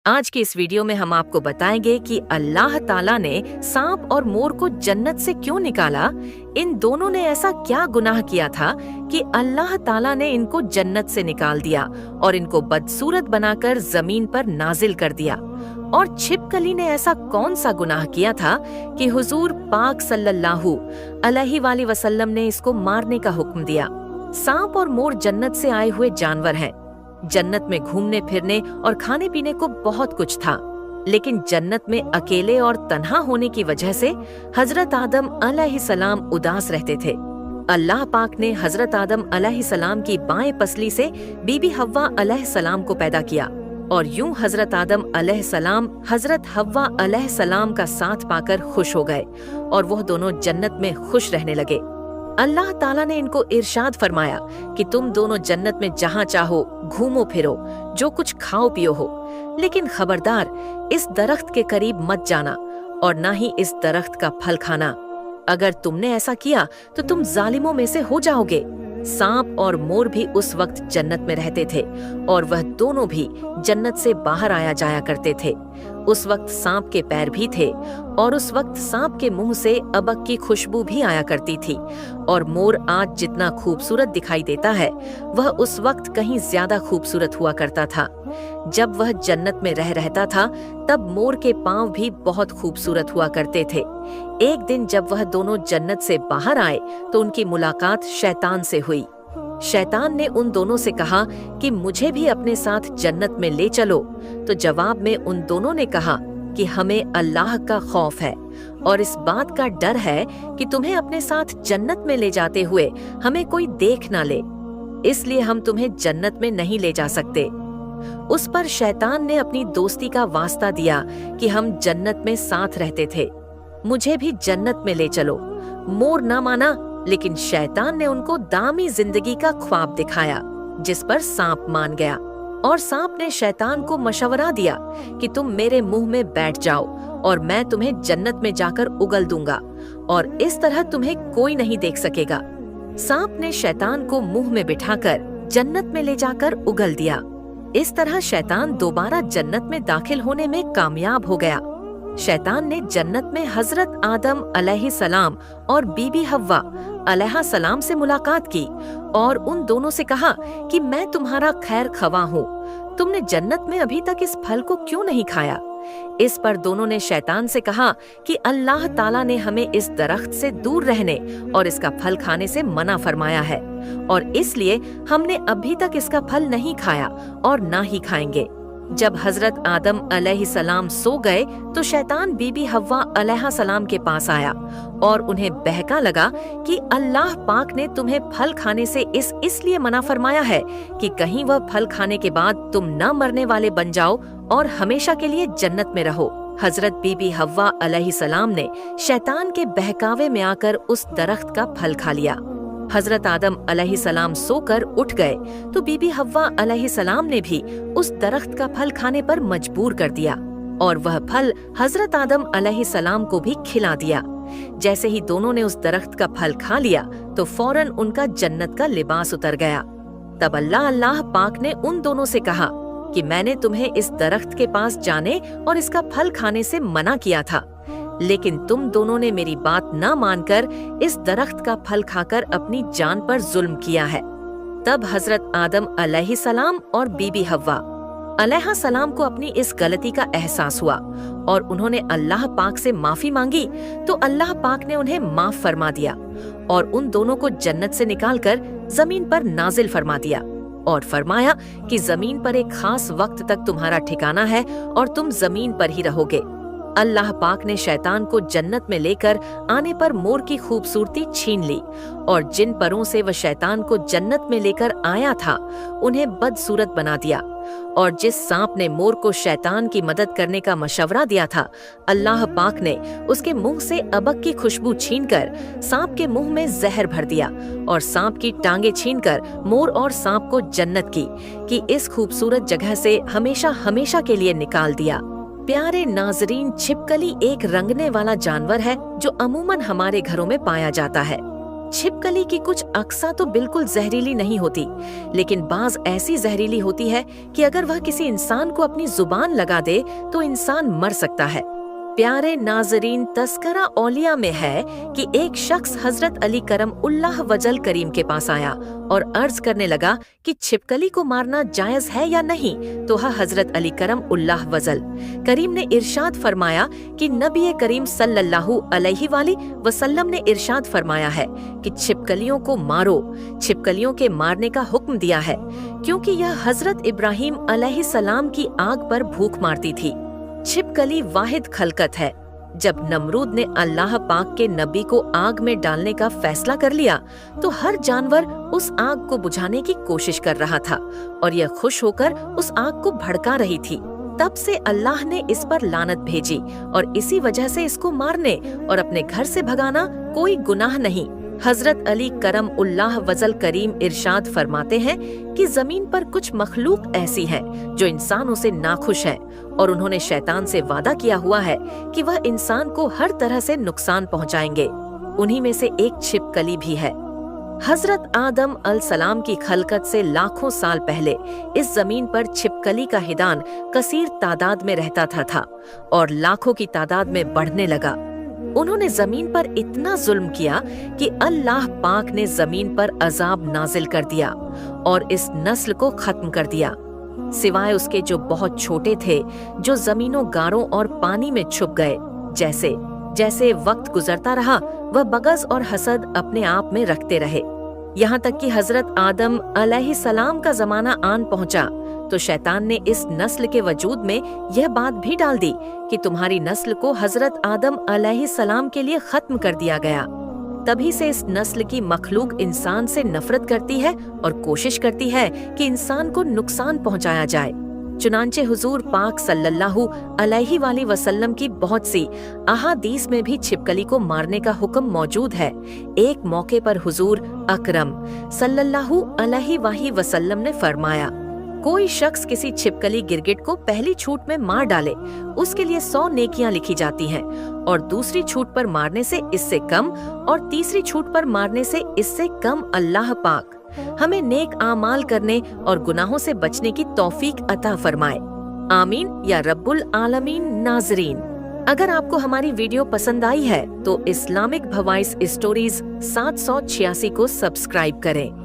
आज की इस वीडियो में हम आपको बताएंगे कि अल्लाह ताला ने सांप और मोर को जन्नत से क्यों निकाला। इन दोनों ने ऐसा क्या गुनाह किया था कि अल्लाह ताला ने इनको जन्नत से निकाल दिया और इनको बदसूरत बनाकर जमीन पर नाजिल कर दिया। और छिपकली ने ऐसा कौन सा गुनाह किया था कि हुजूर पाक सल्लल्लाहु अलैहि वसल्लम ने इसको मारने का हुक्म दिया। सांप और मोर जन्नत से आए हुए जानवर हैं। जन्नत में घूमने फिरने और खाने पीने को बहुत कुछ था, लेकिन जन्नत में अकेले और तन्हा होने की वजह से हजरत आदम अलैहिस्सलाम उदास रहते थे। अल्लाह पाक ने हजरत आदम अलैहिस्सलाम की बाएं पसली से बीबी हव्वा अलैहिस्सलाम को पैदा किया और यूं हजरत आदम अलैहिस्सलाम हजरत हव्वा अलैहिस्सलाम का साथ पाकर खुश हो गए और वह दोनों जन्नत में खुश रहने लगे। अल्लाह ताला ने इनको इरशाद फरमाया कि तुम दोनों जन्नत में जहाँ चाहो घूमो फिरो, जो कुछ खाओ पियो हो, लेकिन खबरदार इस दरख्त के करीब मत जाना और ना ही इस दरख्त का फल खाना। अगर तुमने ऐसा किया तो तुम जालिमों में से हो जाओगे। सांप और मोर भी उस वक्त जन्नत में रहते थे और वह दोनों भी जन्नत से बाहर आया जाया करते थे। उस वक्त सांप के पैर भी थे और उस वक्त सांप के मुंह से अबक की खुशबू भी आया करती थी। और मोर आज जितना खूबसूरत दिखाई देता है, वह उस वक्त कहीं ज्यादा खूबसूरत हुआ करता था। जब वह जन्नत में रहता था, तब मोर के पांव भी बहुत खूबसूरत हुआ करते थे। एक दिन जब वह दोनों जन्नत से बाहर आए तो उनकी मुलाकात शैतान से हुई। शैतान ने उन दोनों से कहा कि मुझे भी अपने साथ जन्नत में ले चलो। तो जवाब में उन दोनों ने कहा कि हमें अल्लाह का खौफ है और इस बात का डर है कि तुम्हें अपने साथ जन्नत में ले जाते हुए हमें कोई देख ना ले, इसलिए हम तुम्हें जन्नत में नहीं ले जा सकते। उस पर शैतान ने अपनी दोस्ती का वास्ता दिया कि हम जन्नत में साथ रहते थे, मुझे भी जन्नत में ले चलो। मोर ना माना, लेकिन शैतान ने उनको दामी जिंदगी का ख्वाब दिखाया, जिस पर सांप मान गया। और सांप ने शैतान को मशवरा दिया कि तुम मेरे मुंह में बैठ जाओ और मैं तुम्हें जन्नत में जाकर उगल दूंगा और इस तरह तुम्हें कोई नहीं देख सकेगा। सांप ने शैतान को मुंह में बिठाकर जन्नत में ले जाकर उगल दिया। इस तरह शैतान दोबारा जन्नत में दाखिल होने में कामयाब हो गया। शैतान ने जन्नत में हजरत आदम अलैहिस्सलाम और बीबी हव्वा अलैहिस्सलाम से मुलाकात की और उन दोनों से कहा कि मैं तुम्हारा खैर खवा हूँ, तुमने जन्नत में अभी तक इस फल को क्यों नहीं खाया। इस पर दोनों ने शैतान से कहा कि अल्लाह ताला ने हमें इस दरख्त से दूर रहने और इसका फल खाने से मना फरमाया है और इसलिए हमने अभी तक इसका फल नहीं खाया और ना ही खाएंगे। जब हजरत आदम अलैहिस्सलाम सो गए तो शैतान बीबी हव्वा अलैहिस्सलाम के पास आया और उन्हें बहका लगा कि अल्लाह पाक ने तुम्हें फल खाने से इसलिए मना फरमाया है कि कहीं वह फल खाने के बाद तुम न मरने वाले बन जाओ और हमेशा के लिए जन्नत में रहो। हजरत बीबी हव्वा अलैहिस्सलाम ने शैतान के बहकावे में आकर उस दरख्त का फल खा लिया। हजरत आदम अलैहिस्सलाम सोकर उठ गए तो बीबी हव्वा अलैहिस्सलाम ने भी उस दरख्त का फल खाने पर मजबूर कर दिया और वह फल हजरत आदम अलैहिस्सलाम को भी खिला दिया। जैसे ही दोनों ने उस दरख्त का फल खा लिया तो फौरन उनका जन्नत का लिबास उतर गया। तब अल्लाह पाक ने उन दोनों से कहा कि मैंने तुम्हें इस दरख्त के पास जाने और इसका फल खाने से मना किया था, लेकिन तुम दोनों ने मेरी बात न मानकर इस दरख्त का फल खाकर अपनी जान पर जुल्म किया है। तब हजरत आदम अलैहिस्सलाम और बीबी हव्वा अलैहिस्सलाम को अपनी इस गलती का एहसास हुआ और उन्होंने अल्लाह पाक से माफी मांगी तो अल्लाह पाक ने उन्हें माफ फरमा दिया और उन दोनों को जन्नत से निकालकर जमीन पर नाजिल फरमा दिया और फरमाया कि जमीन पर एक खास वक्त तक तुम्हारा ठिकाना है और तुम जमीन पर ही रहोगे। अल्लाह पाक ने शैतान को जन्नत में लेकर आने पर मोर की खूबसूरती छीन ली और जिन परों से वह शैतान को जन्नत में लेकर आया था उन्हें बदसूरत बना दिया। और जिस सांप ने मोर को शैतान की मदद करने का मशवरा दिया था, अल्लाह पाक ने उसके मुंह से अबक की खुशबू छीनकर सांप के मुंह में जहर भर दिया और सांप की टांगे छीनकर मोर और सांप को जन्नत की इस खूबसूरत जगह से हमेशा हमेशा के लिए निकाल दिया। प्यारे नाजरीन, छिपकली एक रंगने वाला जानवर है जो अमूमन हमारे घरों में पाया जाता है। छिपकली की कुछ अक्सा तो बिल्कुल जहरीली नहीं होती, लेकिन बाज ऐसी जहरीली होती है कि अगर वह किसी इंसान को अपनी जुबान लगा दे तो इंसान मर सकता है। प्यारे नाजरीन, तस्करा औलिया में है कि एक शख्स हजरत अली करम उल्लाह वजल करीम के पास आया और अर्ज करने लगा कि छिपकली को मारना जायज है या नहीं। तो हजरत अली करम उल्लाह वजल करीम ने इरशाद फरमाया कि नबी करीम सल्लल्लाहु अलैहि वसल्लम ने इरशाद फरमाया है कि छिपकलियों को मारो। छिपकलियों के मारने का हुक्म दिया है क्योंकि यह हजरत इब्राहिम अलैहिस्सलाम की आग पर भूख मारती थी। छिपकली वाहिद खलकत है। जब नमरूद ने अल्लाह पाक के नबी को आग में डालने का फैसला कर लिया तो हर जानवर उस आग को बुझाने की कोशिश कर रहा था और यह खुश होकर उस आग को भड़का रही थी। तब से अल्लाह ने इस पर लानत भेजी और इसी वजह से इसको मारने और अपने घर से भगाना कोई गुनाह नहीं। हजरत अली करम उल्लाह वजल करीम इरशाद फरमाते हैं कि जमीन पर कुछ मखलूक ऐसी है जो इंसानों से नाखुश है और उन्होंने शैतान से वादा किया हुआ है कि वह इंसान को हर तरह से नुकसान पहुंचाएंगे। उन्हीं में से एक छिपकली भी है। हजरत आदम अलसलाम की खलकत से लाखों साल पहले इस जमीन पर छिपकली का हिदान कसीर तादाद में रहता था और लाखों की तादाद में बढ़ने लगा। उन्होंने जमीन पर इतना जुल्म किया कि अल्लाह पाक ने जमीन पर अजाब नाजिल कर दिया और इस नस्ल को खत्म कर दिया, सिवाय उसके जो बहुत छोटे थे, जो जमीनों गारों और पानी में छुप गए। जैसे जैसे वक्त गुजरता रहा वह बगज और हसद अपने आप में रखते रहे, यहाँ तक कि हजरत आदम अलैहिस्सलाम का जमाना आन पहुंचा तो शैतान ने इस नस्ल के वजूद में यह बात भी डाल दी कि तुम्हारी नस्ल को हजरत आदम अलैहिस्सलाम के लिए खत्म कर दिया गया। तभी से इस नस्ल की मखलूक इंसान से नफरत करती है और कोशिश करती है कि इंसान को नुकसान पहुंचाया जाए। चुनांचे हुजूर पाक सल्लल्लाहु अलैहि वसल्लम की बहुत सी अहादीस में भी छिपकली को मारने का हुक्म मौजूद है। एक मौके पर हुजूर अकरम सल्लल्लाहु अलैहि वसल्लम ने फरमाया, कोई शख्स किसी छिपकली गिरगिट को पहली छूट में मार डाले उसके लिए 100 नेकियां लिखी जाती हैं और दूसरी छूट पर मारने से इससे कम और तीसरी छूट पर मारने से इससे कम अल्लाह पाक हमें नेक आमाल करने और गुनाहों से बचने की तौफीक अता फरमाए। आमीन या रब्बुल आलमीन। नाजरीन, अगर आपको हमारी वीडियो पसंद आई है तो इस्लामिक भवाइस स्टोरीज 786 को सब्सक्राइब करें।